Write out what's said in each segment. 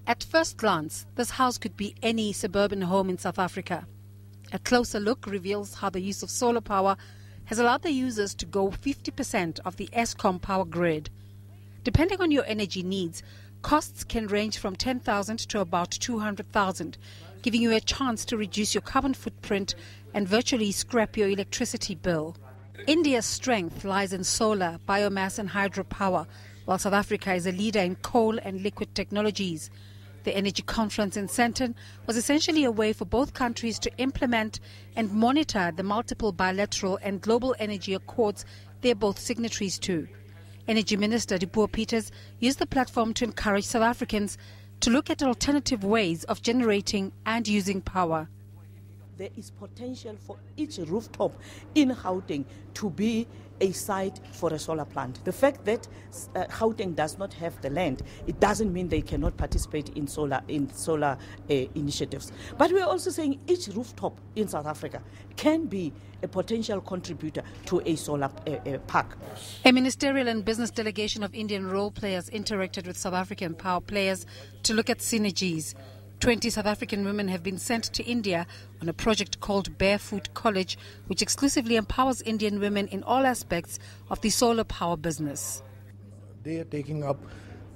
At first glance, this house could be any suburban home in South Africa. A closer look reveals how the use of solar power has allowed the users to go 50% of the Eskom power grid. Depending on your energy needs, costs can range from 10,000 to about 200,000, giving you a chance to reduce your carbon footprint and virtually scrap your electricity bill. India's strength lies in solar, biomass and hydropower, while South Africa is a leader in coal and liquid technologies. The energy conference in Sandton was essentially a way for both countries to implement and monitor the multiple bilateral and global energy accords they're both signatories to. Energy Minister Dipuo Peters used the platform to encourage South Africans to look at alternative ways of generating and using power. There is potential for each rooftop in Gauteng to be a site for a solar plant. The fact that Gauteng does not have the land, it doesn't mean they cannot participate in solar initiatives. But we're also saying each rooftop in South Africa can be a potential contributor to a solar park. A ministerial and business delegation of Indian role players interacted with South African power players to look at synergies. 20 South African women have been sent to India on a project called Barefoot College, which exclusively empowers Indian women in all aspects of the solar power business. They are taking up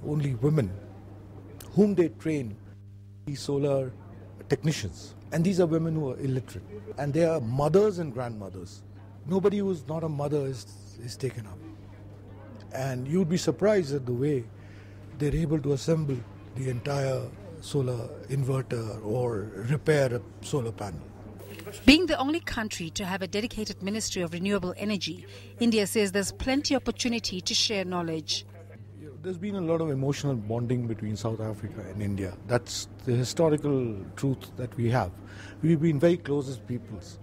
only women whom they train, these solar technicians. And these are women who are illiterate. And they are mothers and grandmothers. Nobody who is not a mother is taken up. And you'd be surprised at the way they're able to assemble the entire solar inverter or repair a solar panel. Being the only country to have a dedicated Ministry of Renewable Energy, India says there's plenty of opportunity to share knowledge. There's been a lot of emotional bonding between South Africa and India. That's the historical truth that we have. We've been very close as peoples.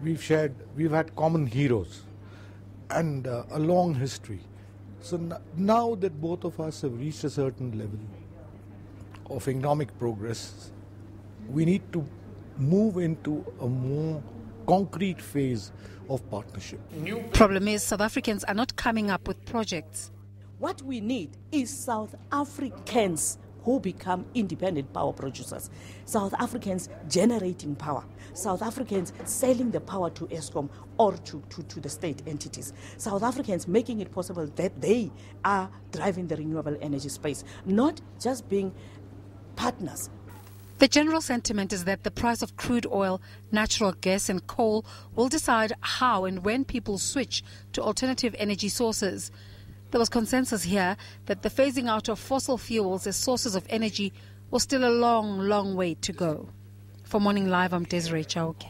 We've had common heroes and a long history. So now that both of us have reached a certain level of economic progress, we need to move into a more concrete phase of partnership. Problem is, South Africans are not coming up with projects. What we need is South Africans who become independent power producers, South Africans generating power, South Africans selling the power to Eskom or to the state entities, South Africans making it possible that they are driving the renewable energy space, not just being partners. The general sentiment is that the price of crude oil, natural gas and coal will decide how and when people switch to alternative energy sources. There was consensus here that the phasing out of fossil fuels as sources of energy was still a long, long way to go. For Morning Live, I'm Desiree Chauke.